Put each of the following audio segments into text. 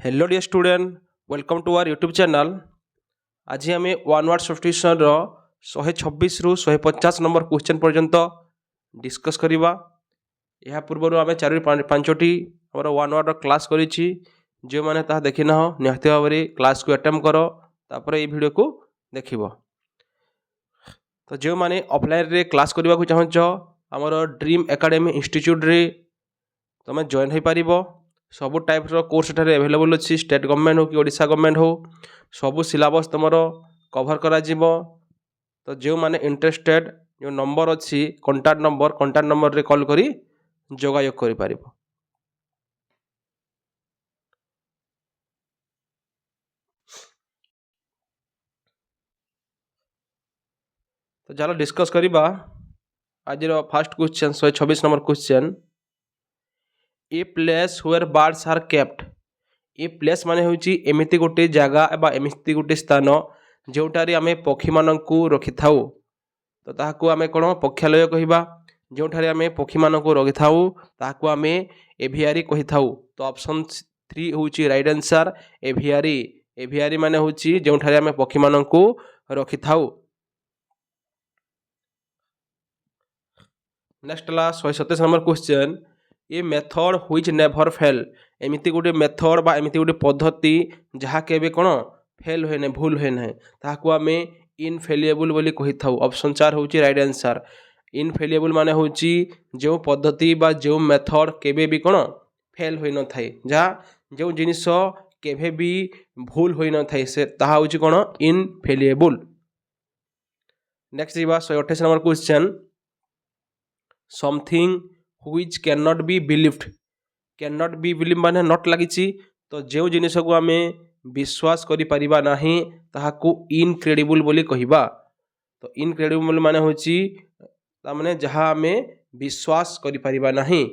Hello dear student, welcome to our YouTube channel. आज आम one word substitution रो 126 रु 150 number question पर्यंत discuss करवा। यह पूर्व आम 4-5टी आम वन वर्ड क्लास करी। जो मैंने ताहा देखी ना निहत भाव में क्लास को अटेम्प्ट कर तापर ये वीडियो को देख। तो जो मैंने ऑफलाइन रे क्लास करने को चाहछ आमर ड्रीम एकेडमी इंस्टीट्यूट रे तुम जॉइन हो पार। सब टाइप्र कोर्स एठारे एभेलेबल अच्छी, स्टेट गवर्नमेंट हो कि ओडिशा गवर्नमेंट हो सबू सिलेबस तुम कभर करा जीवो। तो जो मैंने इंटरेस्टेड जो नंबर अच्छी कंटाक्ट नंबर रे कॉल करी जोगायोग करि पारिबो। तो चलो डिस्कस करिबा। आज first question 126 number question, a place where birds are kept. A place माने होची एमिति गोटे जगह एबा एमिति गोटे स्थान जोटारे आमे पक्षी मानकू रखि थाउ। तो ताहाकू आमे कोन पक्षालय कहिबा। जोठारे आमे पक्षी मानकू रखि थाउ ताहाकू आमे एभियारी कहि थाउ। तो ऑप्शन 3 होची राइट आंसर एभियारी। एभियारी माने होची जोठारे आमे पक्षी मानकू रखि थाउ। नेक्स्ट ला 127 number question, a method which never fail. एमिति गोटे मेथड बा एमिति गोटे पद्धति जहाँ केबे कोन फेल होए नै, भूल होए नै, ताहाकू आमे इनफेलिएबल बोली कहि थाउ। ऑप्शन 4 होची राइट आंसर। इनफेलिएबल माने होची जो पद्धति बा जो मेथड केबे भी कोन फेल होई न थाए, जहाँ जो जिनिस केबे भी भूल होई न थाए से ताहा होची कोन इनफेलिएबल। नेक्स्ट जीवा 128 number question, something which can not be believed. Can not be believe माने नॉट लागिची। तो जो जिनिस को आमे विश्वास करि परिबा नाही ताहाकू इनक्रेडिबल बोली कहिबा। तो इनक्रेडिबल माने होची ता माने जहाँ आमे विश्वास करि परिबा नाही।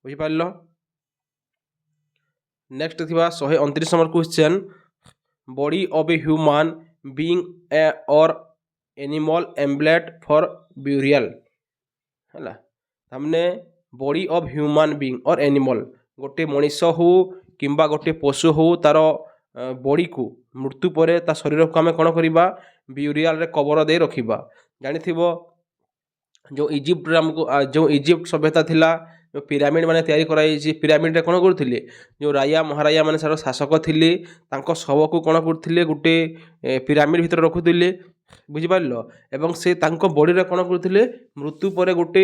बुझि पारलो। नेक्स्ट थिबा 129 number question, body of a human being a और एनिमल एम्बलेट फॉर ब्यूरियल है। हमने बॉडी ऑफ ह्यूमन बीइंग और एनिमल गोटे मनीष हो किंबा गोटे पशु हो तार बॉडी को मृत्यु पर ता शरीर को आम कौन करवा ब्यूरियल रे कबर दे रखिबा। जानिथिबो जो इजिप्ट हमको जो इजिप्ट सभ्यता थिला जो पिरामिड माने तैयारी कराई। पिरामिड रे कौन करथिले जो राजा महाराजा माने सारा शासक थिले तांको शव को कौन करथिले गोटे पिरामिड भितर रखुथिले। बुझिपार एवं से तांको बॉडी रे कौन करथिले मृत्यु पर गोटे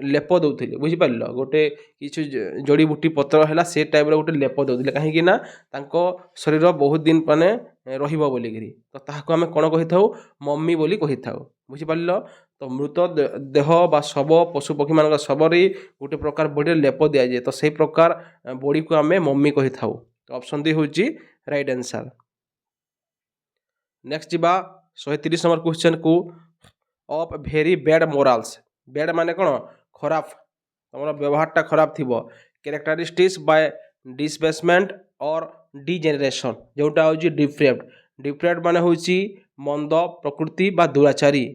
लेप दउथिले। बुझिपार गोटे किछु जड़ी बूटी पत्र हैला से टाइप रे गोटे लेप दउथिले काहे ना तांको शरीर बहुत दिन माने रहिबो बोली गिरी। तो ताहाको आमे कोन कहि थाउ मम्मी बोली कहि थाउ। बुझिपार। तो मृत देह बा शव पशु पक्षी मान शव रे गोटे प्रकार बॉडी लेप दिया जाए। तो से प्रकार बॉडी को आमे मम्मी कहि थाउ। तो ऑप्शन 2 होची राइट आंसर। नेक्स्ट जीवा 130 नंबर क्वेश्चन को, of very bad morals. Bad माने कौन खराब, तुम व्यवहारटा खराब थी। कैरेक्टरिस्टिक्स बाय डिसबेसमेंट और डिजेनरेशन जोटा हूँ डिफ्रेप्ड। डिफ्रेप्ड माने हूँ मंद प्रकृति बा दुराचारी।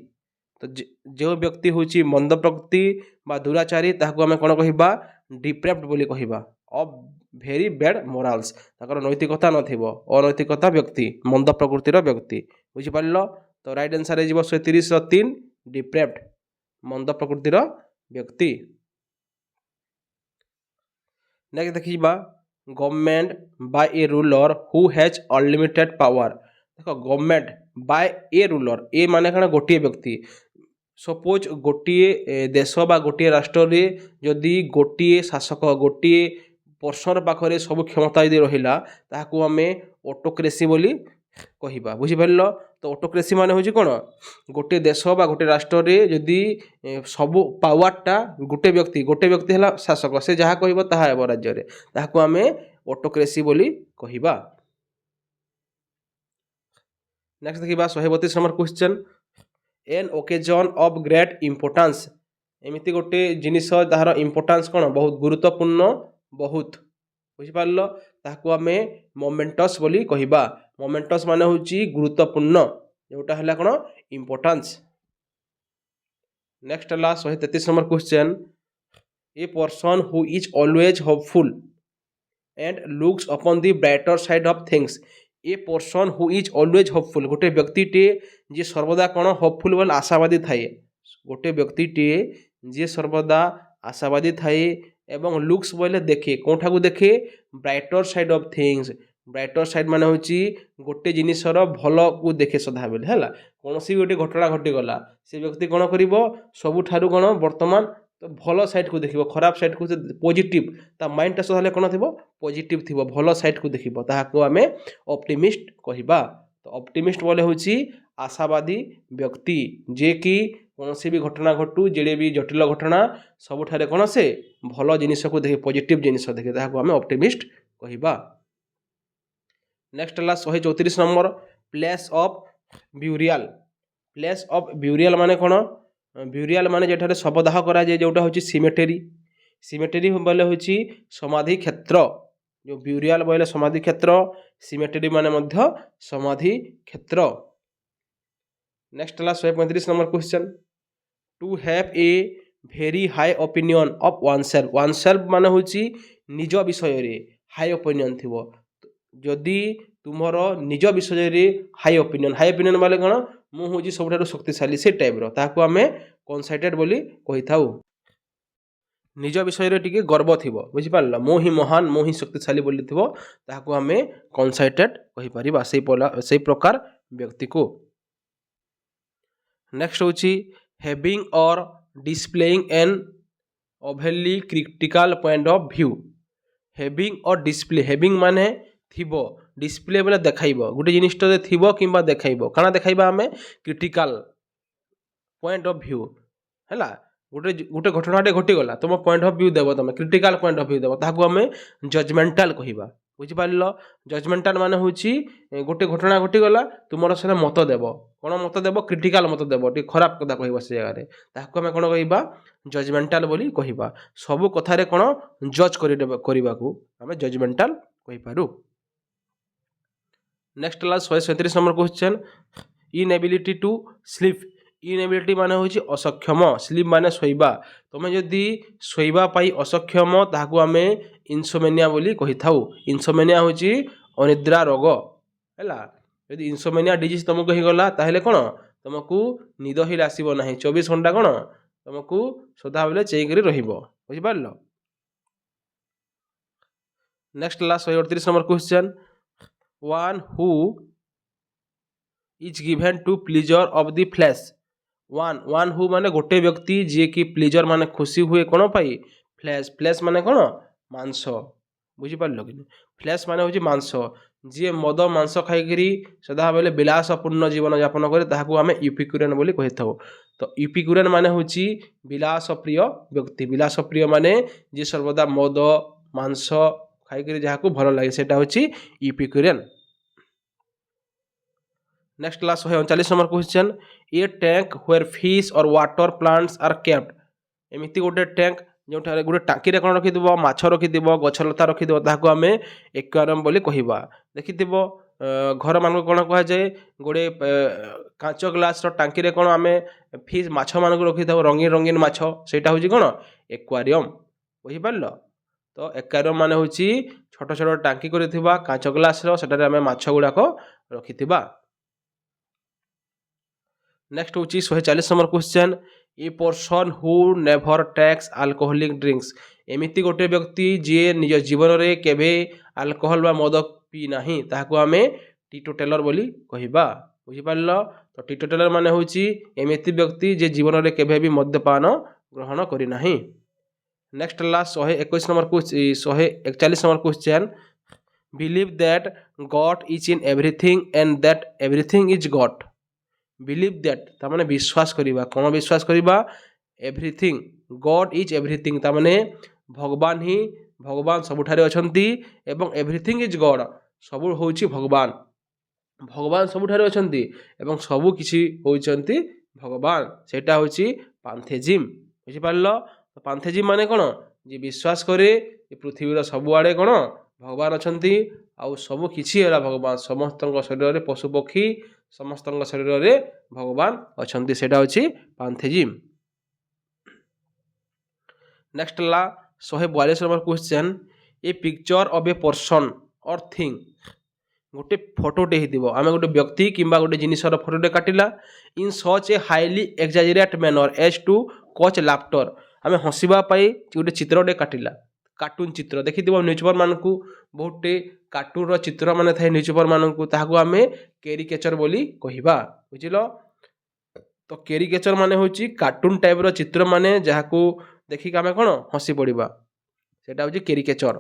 तो जो व्यक्ति हूँ मंद प्रकृति बा दुराचारी ताकू आम कौन कहिबा डिप्रेप्ड बोली कहिबा। ऑफ भेरी बैड मोराल्स ताकर नैतिकता नथिबो, अनैतिकता व्यक्ति मंद प्रकृतिर व्यक्ति। बुझिपार। तो राइट आंसर है 130 डिप्रेप्ड मंद प्रकृतिर व्यक्ति। नेक्स्ट देखिबा government by A ruler who has unlimited power. देखो गवर्नमेंट बाय ए रूलर, ए माने कण गोटे व्यक्ति। सपोज गोटे देश बा गोटे राष्ट्र रे जदि गोटे शासक गोटे पर्सन पाखरे सब क्षमता यदि रहिला ताहाकू आमे ऑटोक्रेसी बोली कहिबा। बुझिपार। तो ऑटोक्रेसी माने होची कोन गोटे देश बा गोटे राष्ट्र रे जदि सब पावरटा गोटे व्यक्ति हला शासक, से जहाँ कहिबो ताहा हेबो राज्य रे, ताहाकू आमे ऑटोक्रेसी बोली कहिबा। नेक्स्ट देखिबा 132 number question, an occasion of great importance. एमिति गोटे जिनिस तार इम्पोर्टेंस कौन बहुत गुरुत्वपूर्ण बहुत। बुझिपार। ताहाकू आमे मोमेंटस बोली कहिबा। मोमेंटस माने होची गुरुत्वपूर्ण जोटा हला कौन इम्पोर्टेंस। नेक्स्ट हला 133 number question, a person who is always hopeful. and looks upon the brighter side of things. A person who is always hopeful, गोटे व्यक्तिटे जे सर्वदा कौन होपफुल बोले आशावादी थाए, गोटे व्यक्तिटे जे सर्वदा आशावादी थाए एवं लुक्स बोले देखे कौटा को देखे brighter side of things. Brighter side माने होची गोटे जिनिसर भल को देखे सदा बेले है कौन सी गोटे घटना घटीगला से व्यक्ति कौन कर सबुठारु कौन बर्तमान तो भल साइड को देखिए खराब साइड को पॉजिटिव ता माइंडटा सदा कौन थी पॉजिटिव थी भल साइड को देखिए ताकू आम ऑप्टिमिस्ट कहवा. तो ऑप्टिमिस्ट बोले होची आशावादी व्यक्ति जे कि कौन सी भी घटना घटू जेडे भी जटिल घटना सबुठारे कौन से भल जिनिस को देखे पॉजिटिव जिनिस देखे ताकू आम ऑप्टिमिस्ट कहवा. नेक्स्ट है 134 number place of burial. Place of burial माने कौन ब्यूरियल माने जेठारे शवदाह करा जाए जोटा होची सिमेटेरी. सिमेटेरी बोले होची समाधि क्षेत्र. जो ब्यूरियल बोले समाधि क्षेत्र सिमेटेरी माने मध्य समाधि क्षेत्र. नेक्स्ट है 135 number question. To have a very high opinion of oneself. Oneself माने होची निज विषय रे हाई ओपिनियन थिबो. जदि तुमर निज विषय रे हाई ओपिनियन माने कौन मु हूँ सब शक्तिशाली से टाइप ताकू आम कनसाइटेड बोली कही था. निज विषय रे टिके गर्व थी बुझिपार मु ही महान मु ही शक्तिशाली बोली थी ताकू आम कनसाइटेड कहीपर से प्रकार व्यक्ति को. नेक्स्ट होची having or displaying an overly critical point of view. Having or display having माने थिबो डिस्प्ले बोले देखाइब गोटे जिनिसटे थिबो किंबा देखाइब काना देखाइबा आमे क्रिटिकल पॉइंट ऑफ व्यू हैला. गोटे गोटे घटनाटे घटीगला तुम पॉइंट ऑफ व्यू देव तुम क्रिटिकल पॉइंट ऑफ व्यू देव ताकू आमे जजमेंटाल कहवा. बुझिपार जजमेंटाल माने होची गोटे घटना घटीगला तुमर से मत देव कौन मत देव क्रिटिकल मत देव टी खराब कथा कहवा से जगह ताकू आमे कौन कहवा जजमेंटाल बोली कहवा. सबु कथारे कौन जज करने को आमे जजमेंटाल कहीपारू. नेक्स्ट है 137 number question. Inability to sleep. Inability माने होची असक्षम. स्लीप माने सोइबा. तुम जदि सोइबा पाई असक्षम ताकू आमे इनसोमेनिया बोली कही थाउ. इनसोमेनिया होची अनिद्रा रोग हैला. यदि इनसोमेनिया डिजीज तुमको ही गला ताहेले कोन तुमको निद ही आसीबो नाही 24 घंटा कोन तुमको सदा बेले चेक करी रहिबो. बुझि पारलो. नेक्स्ट ला 138 number question. One who is given to pleasure of the flesh. One who माने गोटे व्यक्ति जे कि प्लीजर माने खुशी हुए कौन पाई फ्लैश. फ्लैश माने कौन मांस. बुझिपार कि फ्लैश माने होची मांस. जी मद मांस खाई सदा बेले विलासपूर्ण जीवन यापन करे ताकू आमे यूपिक्यूरियन बोली कही था. तो यूपिक्यूरियन माने होची विलासप्रिय व्यक्ति. विलासप्रिय माने जे सर्वदा मद मांस खाई जहाँ को भल लगे सेटा होची यूपिक्यूरियन. नेक्स्ट ला 139 number question. A tank where fish or water plants are kept. एमिति गोटे टैंक जो गोटे टाँकी कौन रखिद माछ रखिद गछलता रखिद ताकू आम एक्वेरियम बोली कहवा. देखिथ घर मान कौन कह जाए गोटे कांच ग्लास टाँकी कौन आम फिश माछ मान रखी था रंगीन रंगीन माछ सेटा हूँ कौन एक्वेरियम. बुझिपार. तो एक्वेरियम माने होची छोट छोट टाँकी करिथिबा कांच ग्लास सेटारे आम माछ गुड़ाक रखिथिबा. नेक्स्ट होची 140 number question. A person who never takes alcoholic drinks. एमिति गोटे व्यक्ति जे निज जीवन रे केबे अल्कोहल बा मद पी नाही ताकू आमे टीटोटेलर बोली कहवा. बुझिपारल. तो टीटोटेलर माने होची एमिति व्यक्ति जे जीवन रे केबे भी मद्यपान ग्रहण करि नाही. नेक्स्ट ला 141 number 141 number question. Believe that God is in everything and that everything is God. Believe that तामाने विश्वास करिबा कौन विश्वास करिबा एवरीथिंग गॉड इज एवरीथिंग तामाने भगवान ही भगवान सबुठारे अछंती एवं एवरीथिंग इज गॉड सबु होची भगवान. भगवान सबुठारे अछंती एवं सबु किछि होइचंती भगवान. सेटा होची पांथेजिम. बुझि पारलो. पांथेजिम माने कौन जे विश्वास करे पृथ्वीर सबुआड़े कौन भगवान अछंती आउ सबु किछि होला भगवान. समस्त शरीर रे पशु पक्षी समस्त शरीर रे भगवान अछंती सेटा होची पांथेजिम. नेक्स्ट ला 142 number question. A picture of a person or thing गोटे फोटोटे हो आम गोटे व्यक्ति किंबा गोटे जिनिसर फोटोटे काटिला in such a highly exaggerate manner as to cause laughter आम हसवा गोटे चित्रटे काटिला कार्टून चित्र देखि न्यूज पेपर मानक बहुते कार्टून चित्र मान थाए न्यूज पेपर मानक आम कैरिकेचर बोली कहवा बुझिल। तो कैरिकेचर माने होची कार्टून टाइप रो चित्र माने जहाकू देखिक आम कौन हसी पड़ा सेटा होची कैरिकेचर।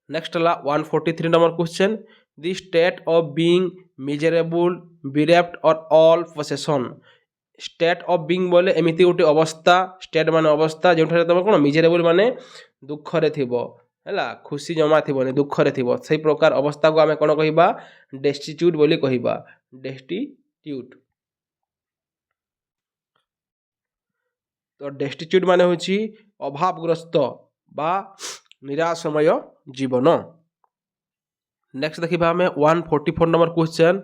नेक्स्ट है 143 number question the state of being miserable bereft or all possession state of being बोले एमिति गोटे अवस्था स्टेट माने अवस्था जो तुम कौन मिजरेबल माने दुखरे थिबो हैला खुशी जमा थिबोनी दुखरे थिबो से प्रकार अवस्था को आम कौन कहबा डेस्टिट्यूट बोली कहबा डेस्टिट्यूट। तो डेस्टिट्यूट माने होची अभावग्रस्त बा निराशमय जीवन। नेक्स्ट देखिबा हमें 144 number question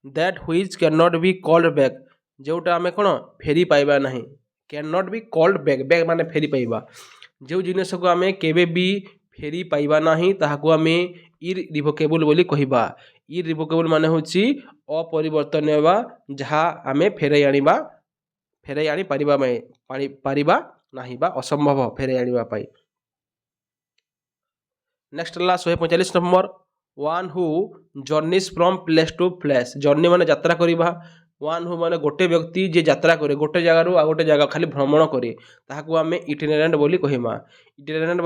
that which can not be called back जोटा आम कौन फेरी पाइबा नहीं can not be called back back माने फेरी पाइबा जो जिनिस को आम केबे भी फेरी पाइबा नहीं ताहाकू आम इरिवोकेबल बोली कहबा। इरिवोकेबल माने होची अपरिवर्तनीय बा जहाँ आम फेराई आनी पारिबा नहीं बा असंभव फेराई आनिबा पाई। नेक्स्ट है 145 number one who journeys from place to place journey माने यात्रा करवा वन हु माने गोटे व्यक्ति जे यात्रा करे गोटे जगार आ गोटे जगह खाली भ्रमण करे ताहाकू आम इटिनेरेंट बोली कहमा। इटिनेरेंट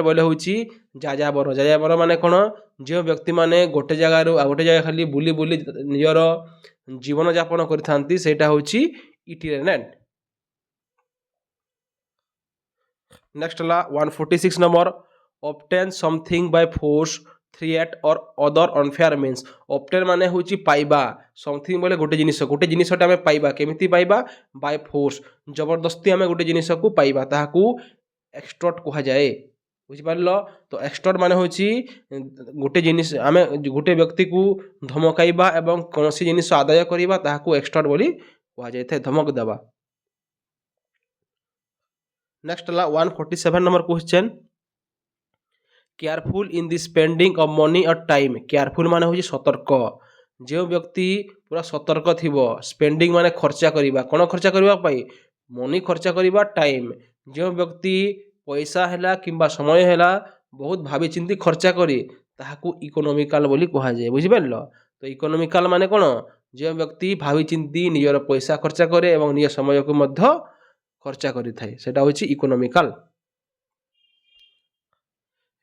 बोले होची जायाबर माने कौन जो व्यक्ति माने गोटे जगार आ गोटे जगह खाली बुली बुली निजर जीवन यापन करथांती सेटा होची इटिनेरेंट। नेक्स्ट है 146 number obtain something by force threat or other unfair means obtain माने होची पाइबा समथिंग बोले गोटे जिनिसटा आम पाइबा केमिति पाइबा बाय फोर्स जबरदस्ती आम गोटे जिनिस को पाइबा ताहाकू एक्सटॉर्ट कहा जाए बुझिपारल। तो एक्सटॉर्ट माने होची गोटे जिनिस आम गोटे व्यक्ति को धमकाइबा एवं कौनसी जिनिस आदाय करिबा ताहाकू एक्सटॉर्ट बोली कहा जाए थे धमक देबा। नेक्स्ट है 147 number question careful in the spending of money और टाइम केयरफुल माने होची सतर्क जो व्यक्ति पूरा सतर्क थिबो स्पेंडिंग माने खर्चा करिबा कोन खर्चा करिबा पाई मनी खर्चा करिबा टाइम जो व्यक्ति पैसा हैला किंबा समय हैला बहुत भावी चिंती खर्चा करी ताहाकू इकोनॉमिकल बोली कहा जाए बुझिपारल। तो इकोनॉमिकल माने कोन जो व्यक्ति भावी चिंती निजर पैसा खर्चा करे एवं निज समय को मध्य खर्चा करि थाए सेटा होची इकोनॉमिकल।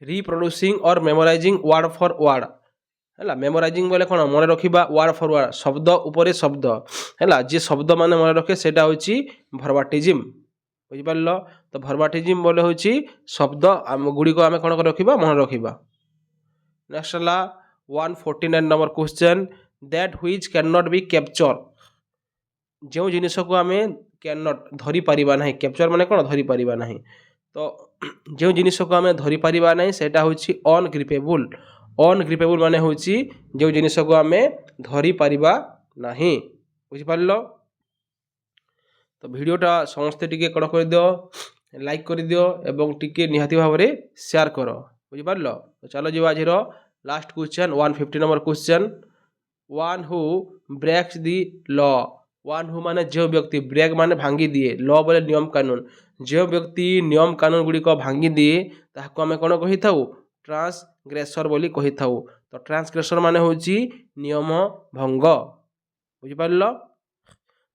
रिप्रोड्यूसिंग और मेमोराइजिंग वर्ड फॉर वर्ड है मेमोराइजिंग बोले कौन मन रखा वर्ड फॉर वर्ड शब्द उपरे शब्द है जे शब्द मान मन रखे सेटा होची भर्बाटिज्म बुझिपारल। तो भर्बाटिज्म बोले होची शब्द गुड़ी को आम कौन रखा मन रखा। नेक्स्ट है 149 number question that which can not be capture जो जिनिस को आम कैन नॉट धरी पारिबा नहीं कैप्चर माने कौन धरी पारिबा नहीं। तो जो जिनिस को आम धरी पारिबा नहीं सेटा होची अनग्रिपेबल अनग्रिपेबल माने होची जो जिनिस को आम धरी पारिबा नहीं बुझिपारल। तो वीडियोटा समस्ते टिके कौन कर दियो लाइक कर दियो एवं टिके निहाती भाव में शेयर कर बुझिपारल। तो चलो जी आज last question 150 number question one who breaks the law one who माने जो व्यक्ति ब्रेक माने भांगी दिए लॉ बोले नियम कानून जो व्यक्ति नियम कानून गुड़ी को भांगी दिए ताहाको आमे कोन कहि थाउ ट्रांसग्रेसर बोली कहि थाउ। तो ट्रांसग्रेसर माने होची नियम भंग बुझिपारल।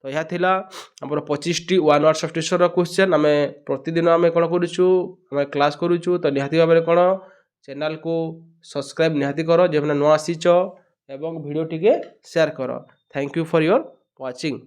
तो यह थिला हमर 25टी वन वर्ड सब्स्टिट्यूशन रो क्वेश्चन आमे प्रतिदिन आमे कोन करूछु आमे क्लास करूछु। तो निहाती भाबरे कोन चैनल को सब्सक्राइब निहाती करो जे नुआ आसीच एवं वीडियो टिके शेयर करो। Thank you for your watching.